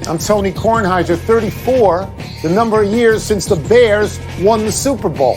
I'm Tony Kornheiser, 34, the number of years since the Bears won the Super Bowl.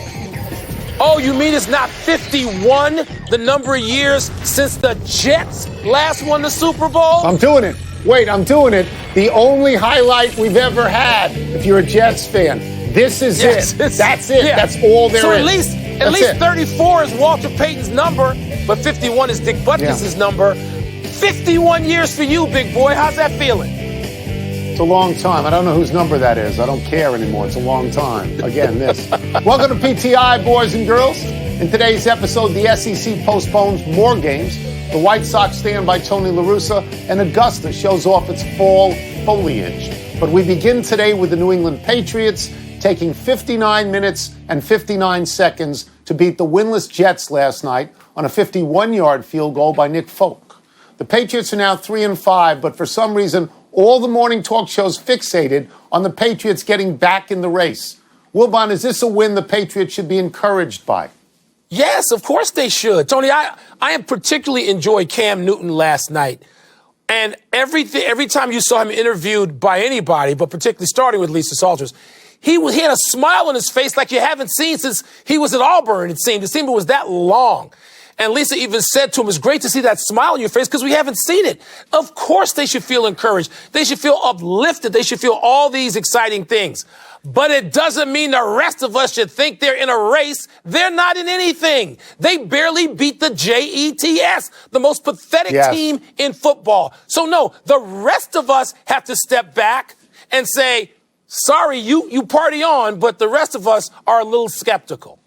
Oh, you mean it's not 51, the number of years since the Jets last won the Super Bowl? I'm doing it. Wait, I'm doing it. The only highlight we've ever had, if you're a Jets fan. This is it. That's it. Yeah. That's all there is. So at least 34 is Walter Payton's number, but 51 is Dick Butkus' number. 51 years for you, big boy. How's that feeling? It's a long time. I don't know whose number that is. I don't care anymore. It's a long time. Again, this. Welcome to PTI, boys and girls. In today's episode, the SEC postpones more games. The White Sox stand by Tony La Russa, and Augusta shows off its fall foliage. But we begin today with the New England Patriots taking 59 minutes and 59 seconds to beat the winless Jets last night on a 51-yard field goal by Nick Folk. The Patriots are now 3-5, but for some reason, all the morning talk shows fixated on the Patriots getting back in the race. Wilbon, is this a win the Patriots should be encouraged by? Yes, of course they should. Tony, I am particularly enjoyed Cam Newton last night. And every time you saw him interviewed by anybody, but particularly starting with Lisa Salters, he had a smile on his face like you haven't seen since he was at Auburn, it seemed. It seemed it was that long. And Lisa even said to him, it's great to see that smile on your face because we haven't seen it. Of course they should feel encouraged. They should feel uplifted. They should feel all these exciting things. But it doesn't mean the rest of us should think they're in a race. They're not in anything. They barely beat the Jets, the most pathetic team in football. So no, the rest of us have to step back and say, sorry, you party on, but the rest of us are a little skeptical.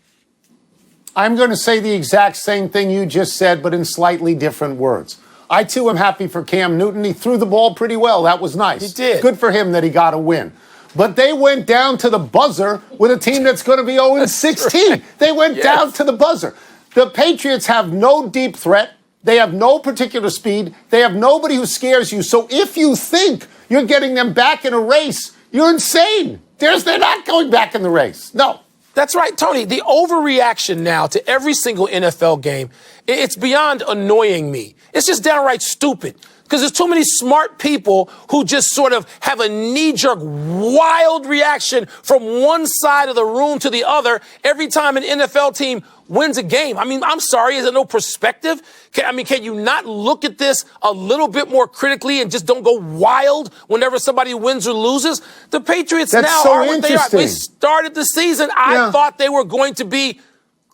I'm going to say the exact same thing you just said, but in slightly different words. I, too, am happy for Cam Newton. He threw the ball pretty well. That was nice. He did. Good for him that he got a win. But they went down to the buzzer with a team that's going to be 0-16. Right. They went down to the buzzer. The Patriots have no deep threat. They have no particular speed. They have nobody who scares you. So if you think you're getting them back in a race, you're insane. They're not going back in the race. No. That's right, Tony. The overreaction now to every single NFL game, it's beyond annoying me. It's just downright stupid because there's too many smart people who just sort of have a knee-jerk, wild reaction from one side of the room to the other every time an NFL team wins a game. I mean, I'm sorry, is there no perspective? Can you not look at this a little bit more critically and just don't go wild whenever somebody wins or loses? The Patriots are what they are. They started the season. I thought they were going to be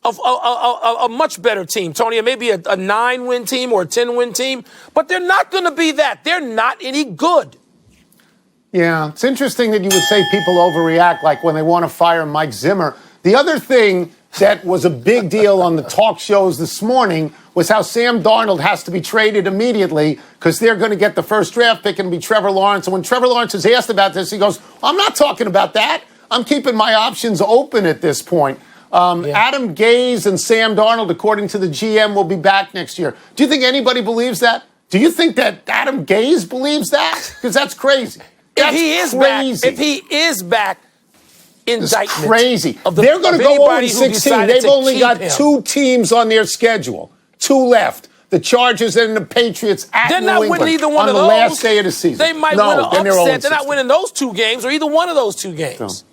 a much better team, Tony, and maybe a 9-win team or a 10-win team, but they're not going to be that. They're not any good. Yeah, it's interesting that you would say people overreact like when they want to fire Mike Zimmer. The other thing that was a big deal on the talk shows this morning was how Sam Darnold has to be traded immediately because they're going to get the first draft pick and be Trevor Lawrence. And when Trevor Lawrence is asked about this, he goes, I'm not talking about that. I'm keeping my options open at this point. Adam Gase and Sam Darnold, according to the GM, will be back next year. Do you think anybody believes that? Do you think that Adam Gase believes that? Because that's crazy. If he is back, indictment. It's crazy. They're going to go 0-16. They've only got two teams on their schedule. Two left. The Chargers and the Patriots at New England. They're not winning either one of those. On the last day of the season. They might win an upset. They're not winning those two games or either one of those two games. So,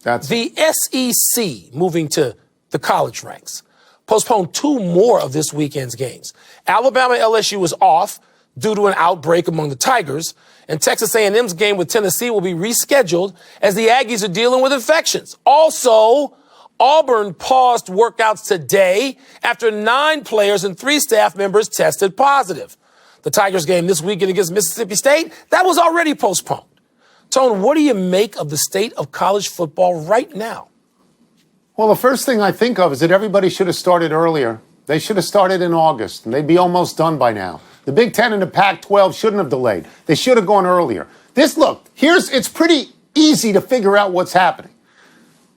that's the SEC, moving to the college ranks, postponed two more of this weekend's games. Alabama LSU was off due to an outbreak among the Tigers, and Texas A&M's game with Tennessee will be rescheduled as the Aggies are dealing with infections. Also, Auburn paused workouts today after 9 players and 3 staff members tested positive. The Tigers game this weekend against Mississippi State, that was already postponed. Tone, what do you make of the state of college football right now? Well, the first thing I think of is that everybody should have started earlier. They should have started in August, and they'd be almost done by now. The Big Ten and the Pac-12 shouldn't have delayed. They should have gone earlier. It's pretty easy to figure out what's happening.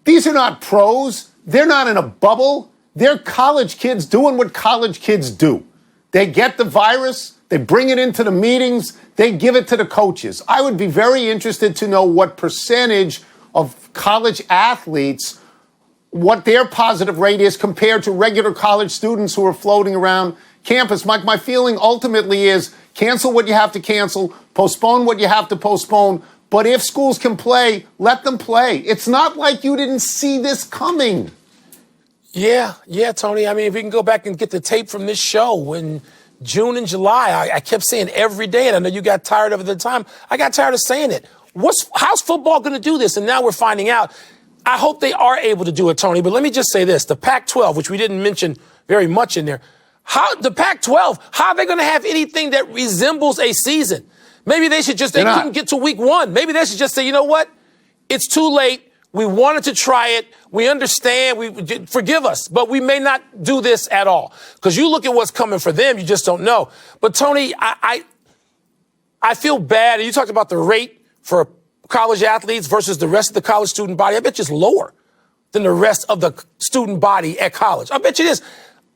These are not pros. They're not in a bubble. They're college kids doing what college kids do. They get the virus. They bring it into the meetings. They give it to the coaches. I would be very interested to know what percentage of college athletes, what their positive rate is compared to regular college students who are floating around campus. My feeling ultimately is Cancel what you have to cancel. Postpone what you have to postpone. But if schools can play, let them play. It's not like you didn't see this coming. Yeah, Tony. I mean, if we can go back and get the tape from this show in June and July, I kept saying every day, and I know you got tired of it at the time. I got tired of saying it. How's football going to do this? And now we're finding out. I hope they are able to do it, Tony. But let me just say this. The Pac-12, which we didn't mention very much in there, the Pac-12, how are they going to have anything that resembles a season? Maybe they couldn't get to week 1. Maybe they should just say, you know what? It's too late. We wanted to try it. We understand. Forgive us, but we may not do this at all. Because you look at what's coming for them, you just don't know. But, Tony, I feel bad. You talked about the rate for college athletes versus the rest of the college student body. I bet you it's lower than the rest of the student body at college. I bet you it is.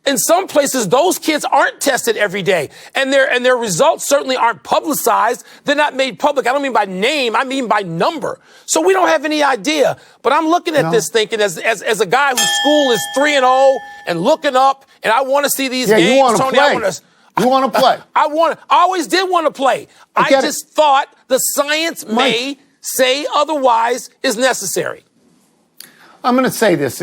In some places, those kids aren't tested every day, and their results certainly aren't publicized. They're not made public. I don't mean by name. I mean by number. So we don't have any idea. But I'm looking at this thinking as a guy whose school is 3-0 and looking up, and I want to see these games. You want to Tony, play. You want to play. I always did want to play. I just thought the science may say otherwise is necessary. I'm going to say this,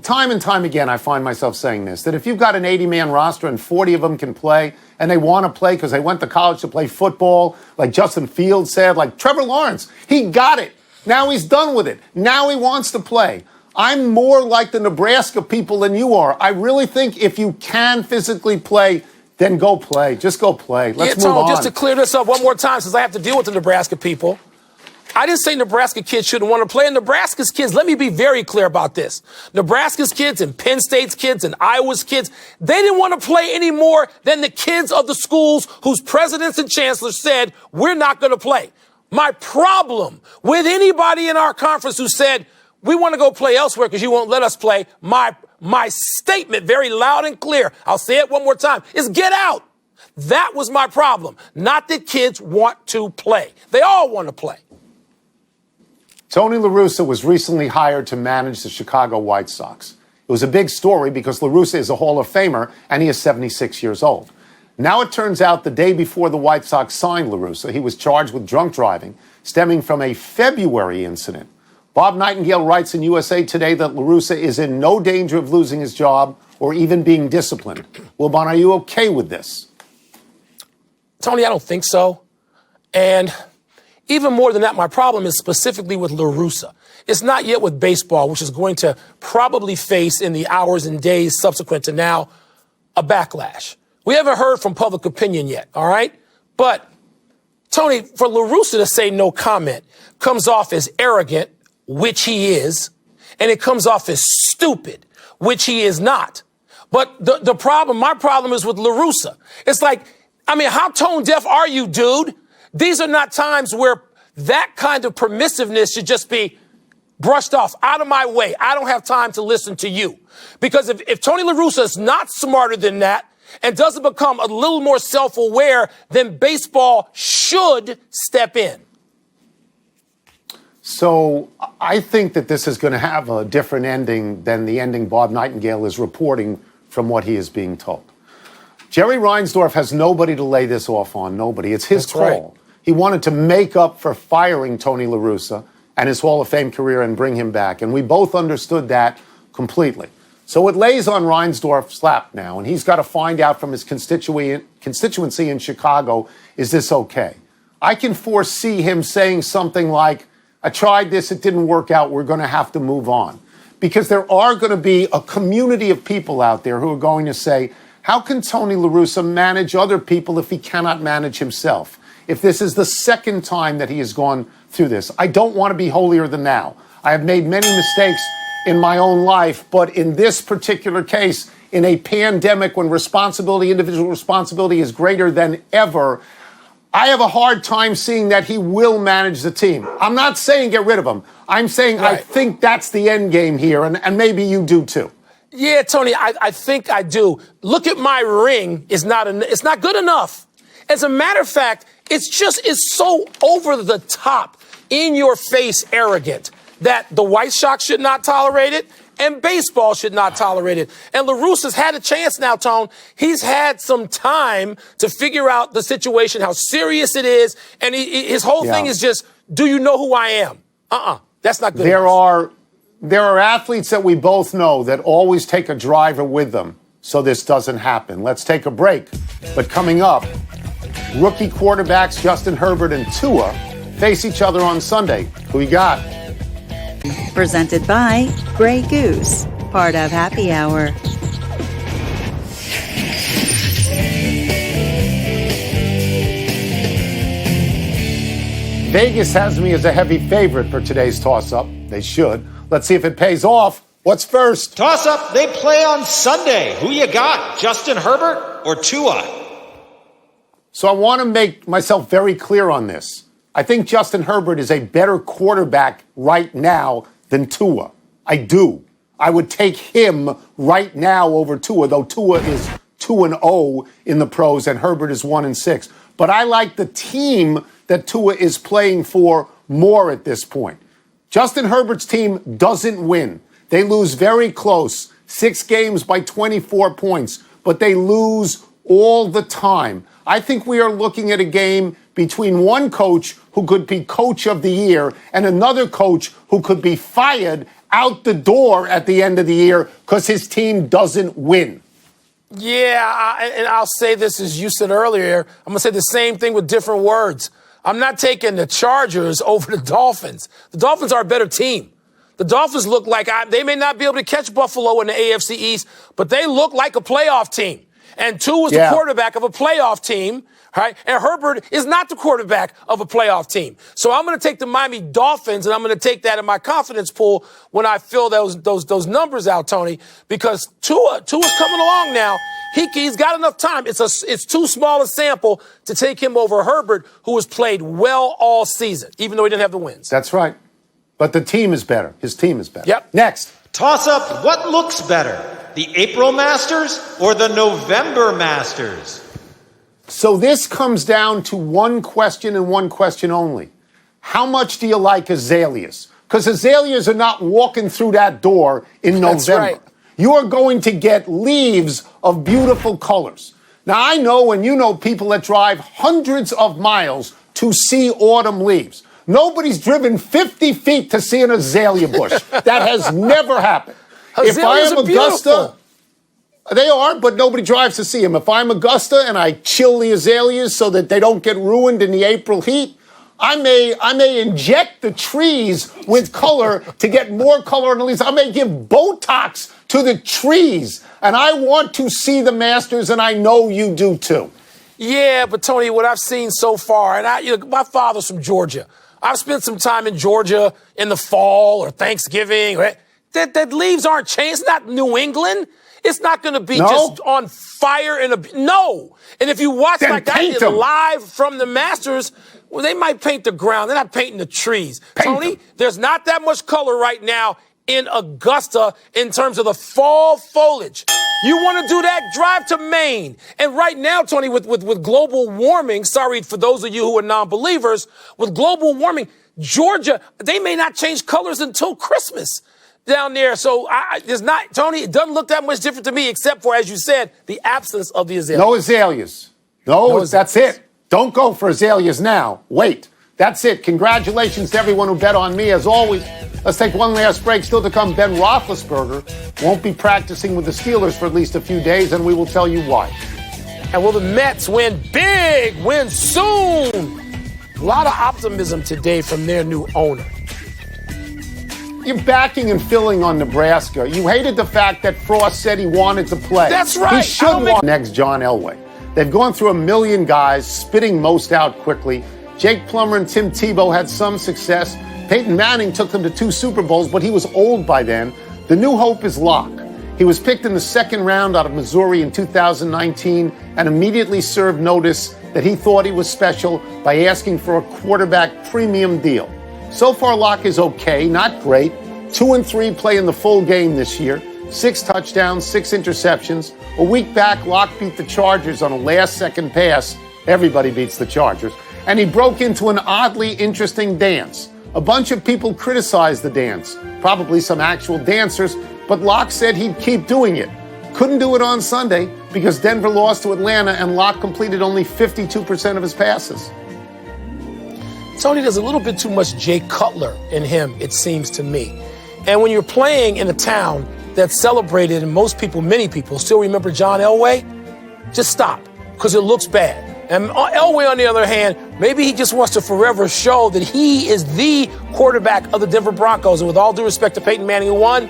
time and time again, I find myself saying this, that if you've got an 80-man roster and 40 of them can play and they want to play because they went to college to play football, like Justin Fields said, like Trevor Lawrence, he got it. Now he's done with it. Now he wants to play. I'm more like the Nebraska people than you are. I really think if you can physically play, then go play. Just go play. Let's move on. Just to clear this up one more time, since I have to deal with the Nebraska people. I didn't say Nebraska kids shouldn't want to play. And Nebraska's kids, let me be very clear about this. Nebraska's kids and Penn State's kids and Iowa's kids, they didn't want to play any more than the kids of the schools whose presidents and chancellors said, we're not going to play. My problem with anybody in our conference who said, we want to go play elsewhere because you won't let us play, my statement, very loud and clear, I'll say it one more time, is get out. That was my problem. Not that kids want to play. They all want to play. Tony La Russa was recently hired to manage the Chicago White Sox. It was a big story because La Russa is a Hall of Famer and he is 76 years old. Now it turns out the day before the White Sox signed La Russa, he was charged with drunk driving stemming from a February incident. Bob Nightingale writes in USA Today that La Russa is in no danger of losing his job or even being disciplined. Wilbon, are you okay with this? Tony, I don't think so. And even more than that, my problem is specifically with La Russa. It's not yet with baseball, which is going to probably face in the hours and days subsequent to now a backlash. We haven't heard from public opinion yet, all right? But, Tony, for La Russa to say no comment comes off as arrogant, which he is, and it comes off as stupid, which he is not. But my problem is with La Russa. It's like, how tone deaf are you, dude? These are not times where that kind of permissiveness should just be brushed off, out of my way. I don't have time to listen to you. Because if Tony La Russa is not smarter than that and doesn't become a little more self-aware, then baseball should step in. So I think that this is going to have a different ending than the ending Bob Nightingale is reporting from what he is being told. Jerry Reinsdorf has nobody to lay this off on, nobody. It's his call. Right. He wanted to make up for firing Tony La Russa and his Hall of Fame career and bring him back. And we both understood that completely. So it lays on Reinsdorf's lap now, and he's got to find out from his constituency in Chicago, is this okay? I can foresee him saying something like, I tried this, it didn't work out, we're going to have to move on. Because there are going to be a community of people out there who are going to say, how can Tony La Russa manage other people if he cannot manage himself? If this is the second time that he has gone through this. I don't want to be holier than thou. I have made many mistakes in my own life, but in this particular case, in a pandemic when individual responsibility is greater than ever, I have a hard time seeing that he will manage the team. I'm not saying get rid of him. I'm saying right. I think that's the end game here, and maybe you do too. Yeah, Tony, I think I do. Look at my ring. It's not good enough. As a matter of fact, it's so over the top, in your face arrogant that the White Sox should not tolerate it and baseball should not tolerate it. And La Russa has had a chance now, Tone. He's had some time to figure out the situation, how serious it is, and his whole thing is just, do you know who I am? That's not good. There are athletes that we both know that always take a driver with them so this doesn't happen. Let's take a break. But coming up, rookie quarterbacks Justin Herbert and Tua face each other on Sunday. Who you got? Presented by Grey Goose, part of Happy Hour. Vegas has me as a heavy favorite for today's toss-up. They should. Let's see if it pays off. What's first? Toss-up, they play on Sunday. Who you got, Justin Herbert or Tua? So I want to make myself very clear on this. I think Justin Herbert is a better quarterback right now than Tua. I do. I would take him right now over Tua, though Tua is 2-0 in the pros and Herbert is 1-6. But I like the team that Tua is playing for more at this point. Justin Herbert's team doesn't win. They lose very close, 6 games by 24 points, but they lose all the time. I think we are looking at a game between one coach who could be coach of the year and another coach who could be fired out the door at the end of the year because his team doesn't win. Yeah, and I'll say this as you said earlier. I'm going to say the same thing with different words. I'm not taking the Chargers over the Dolphins. The Dolphins are a better team. The Dolphins look like they may not be able to catch Buffalo in the AFC East, but they look like a playoff team. And Tua is the quarterback of a playoff team, right? And Herbert is not the quarterback of a playoff team. So I'm going to take the Miami Dolphins, and I'm going to take that in my confidence pool when I fill those numbers out, Tony, because Tua's coming along now. He's got enough time. It's too small a sample to take him over Herbert, who has played well all season, even though he didn't have the wins. That's right. But the team is better. His team is better. Yep. Next. Toss up, what looks better, the April Masters or the November Masters? So this comes down to one question and one question only. How much do you like azaleas? Because azaleas are not walking through that door in November. That's right. You are going to get leaves of beautiful colors. Now, I know and you know people that drive hundreds of miles to see autumn leaves. Nobody's driven 50 feet to see an azalea bush. That has never happened. Azaleas if I am are Augusta, beautiful. They are, but nobody drives to see them. If I'm Augusta and I chill the azaleas so that they don't get ruined in the April heat, I may inject the trees with color to get more color on the leaves. I may give Botox to the trees. And I want to see the Masters, and I know you do too. Yeah, but Tony, what I've seen so far, and my father's from Georgia. I've spent some time in Georgia in the fall or Thanksgiving. Right? That leaves aren't changed. It's not New England. It's not going to be just on fire no. And if you watch then like I did live from the Masters, well, they might paint the ground. They're not painting the trees. Tony, there's not that much color right now in Augusta in terms of the fall foliage. You want to do that, drive to Maine. And right now, Tony, with global warming, sorry for those of you who are non-believers, with global warming, Georgia, they may not change colors until Christmas down there. So there's not, Tony, it doesn't look that much different to me, except for, as you said, the absence of the azaleas. No azaleas. No, that's it. Don't go for azaleas now. Wait. That's it. Congratulations to everyone who bet on me. As always, let's take one last break. Still to come, Ben Roethlisberger won't be practicing with the Steelers for at least a few days, and we will tell you why. And will the Mets win big, win soon? A lot of optimism today from their new owner. You're backing and filling on Nebraska. You hated the fact that Frost said he wanted to play. That's right. He should want next John Elway. They've gone through 1 million guys, spitting most out quickly. Jake Plummer and Tim Tebow had some success. Peyton Manning took them to 2 Super Bowls, but he was old by then. The new hope is Locke. He was picked in the 2nd round out of Missouri in 2019 and immediately served notice that he thought he was special by asking for a quarterback premium deal. So far, Locke is okay, not great. 2-3 play in the full game this year. 6 touchdowns, 6 interceptions. A week back, Locke beat the Chargers on a last-second pass. Everybody beats the Chargers. And he broke into an oddly interesting dance. A bunch of people criticized the dance, probably some actual dancers, but Locke said he'd keep doing it. Couldn't do it on Sunday because Denver lost to Atlanta and Locke completed only 52% of his passes. Tony, there's a little bit too much Jay Cutler in him, it seems to me. And when you're playing in a town that's celebrated, and many people still remember John Elway, just stop, because it looks bad. And Elway, on the other hand, maybe he just wants to forever show that he is the quarterback of the Denver Broncos. And with all due respect to Peyton Manning, who won,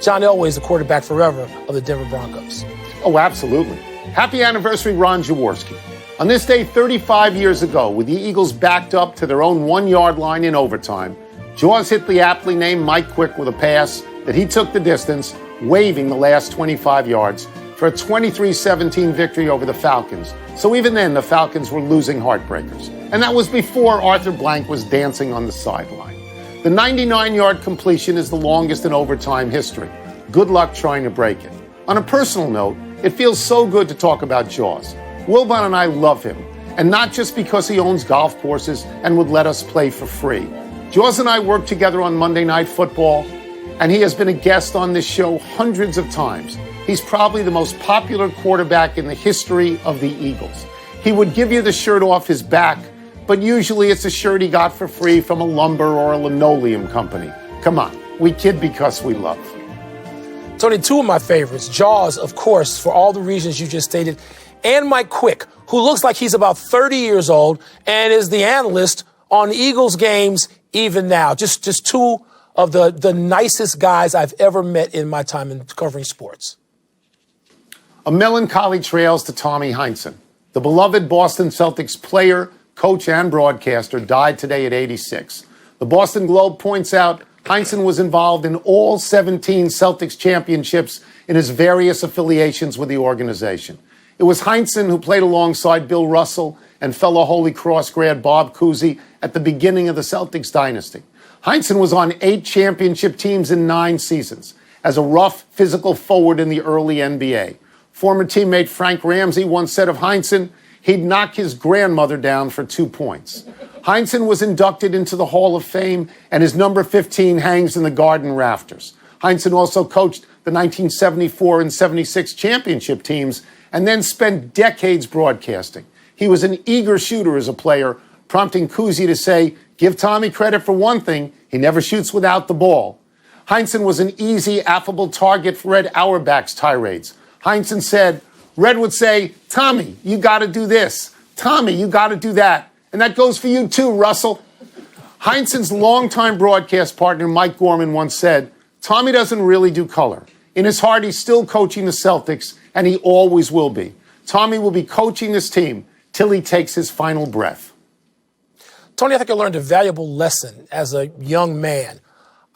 John Elway is the quarterback forever of the Denver Broncos. Oh, absolutely. Happy anniversary, Ron Jaworski. On this day 35 years ago, with the Eagles backed up to their own 1-yard line in overtime, Jaws hit the aptly named Mike Quick with a pass that he took the distance, waving the last 25 yards for a 23-17 victory over the Falcons. So even then, the Falcons were losing heartbreakers. And that was before Arthur Blank was dancing on the sideline. The 99-yard completion is the longest in overtime history. Good luck trying to break it. On a personal note, it feels so good to talk about Jaws. Wilbon and I love him, and not just because he owns golf courses and would let us play for free. Jaws and I work together on Monday Night Football, and he has been a guest on this show hundreds of times. He's probably the most popular quarterback in the history of the Eagles. He would give you the shirt off his back, but usually it's a shirt he got for free from a lumber or a linoleum company. Come on, we kid because we love. Tony, two of my favorites, Jaws, of course, for all the reasons you just stated, and Mike Quick, who looks like he's about 30 years old and is the analyst on Eagles games even now. Just two of the nicest guys I've ever met in my time in covering sports. A melancholy trails to Tommy Heinsohn. The beloved Boston Celtics player, coach, and broadcaster died today at 86. The Boston Globe points out Heinsohn was involved in all 17 Celtics championships in his various affiliations with the organization. It was Heinsohn who played alongside Bill Russell and fellow Holy Cross grad Bob Cousy at the beginning of the Celtics dynasty. Heinsohn was on 8 championship teams in 9 seasons as a rough, physical forward in the early NBA. Former teammate Frank Ramsey once said of Heinsohn, he'd knock his grandmother down for 2 points. Heinsohn was inducted into the Hall of Fame, and his number 15 hangs in the Garden rafters. Heinsohn also coached the 1974 and 76 championship teams and then spent decades broadcasting. He was an eager shooter as a player, prompting Cousy to say, give Tommy credit for one thing, he never shoots without the ball. Heinsohn was an easy, affable target for Red Auerbach's tirades. Heinsohn said, Red would say, Tommy, you got to do this. Tommy, you got to do that. And that goes for you too, Russell. Heinsohn's longtime broadcast partner, Mike Gorman, once said, Tommy doesn't really do color. In his heart, he's still coaching the Celtics, and he always will be. Tommy will be coaching this team till he takes his final breath. Tony, I think I learned a valuable lesson as a young man.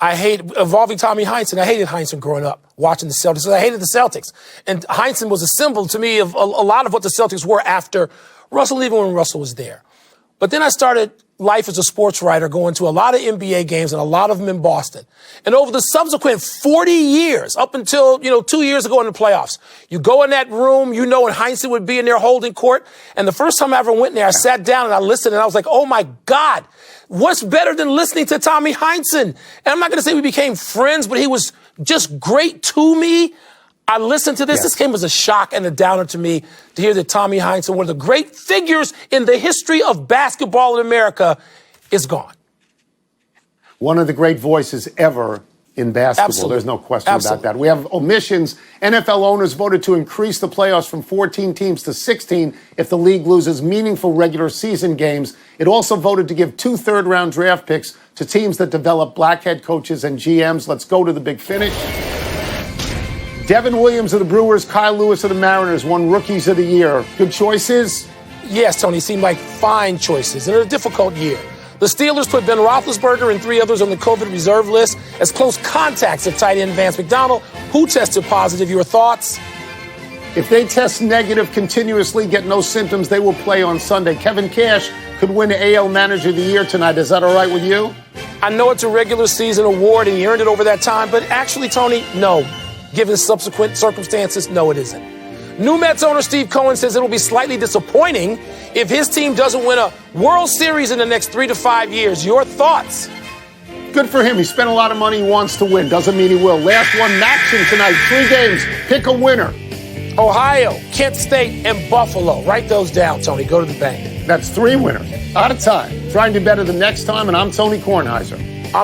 Involving Tommy Heinsohn. I hated Heinsohn growing up, watching the Celtics. I hated the Celtics. And Heinsohn was a symbol to me of a lot of what the Celtics were after Russell, even when Russell was there. But then I started life as a sports writer, going to a lot of NBA games and a lot of them in Boston. And over the subsequent 40 years, up until, 2 years ago in the playoffs, you go in that room, and Heinsohn would be in there holding court. And the first time I ever went there, I sat down and I listened and I was like, oh my God, what's better than listening to Tommy Heinsohn? And I'm not going to say we became friends, but he was just great to me. I listened to this. Yes. This came as a shock and a downer to me to hear that Tommy Heinsohn, one of the great figures in the history of basketball in America, is gone. One of the great voices ever in basketball. Absolutely. There's no question about that. We have omissions. NFL owners voted to increase the playoffs from 14 teams to 16 if the league loses meaningful regular season games. It also voted to give 2 third-round draft picks to teams that develop black head coaches and GMs. Let's go to the big finish. Devin Williams of the Brewers, Kyle Lewis of the Mariners won Rookies of the Year. Good choices? Yes, Tony, seemed like fine choices in a difficult year. The Steelers put Ben Roethlisberger and 3 others on the COVID reserve list as close contacts of tight end Vance McDonald, who tested positive. Your thoughts? If they test negative continuously, get no symptoms, they will play on Sunday. Kevin Cash could win the AL Manager of the Year tonight. Is that all right with you? I know it's a regular season award and he earned it over that time, but actually, Tony, no. Given subsequent circumstances, no, it isn't. New Mets owner Steve Cohen says it will be slightly disappointing if his team doesn't win a World Series in the next 3 to 5 years. Your thoughts? Good for him. He spent a lot of money. He wants to win. Doesn't mean he will. Last one, action tonight. 3 games. Pick a winner. Ohio, Kent State, and Buffalo. Write those down, Tony. Go to the bank. That's 3 winners. Out of time. Try and do better the next time, and I'm Tony Kornheiser.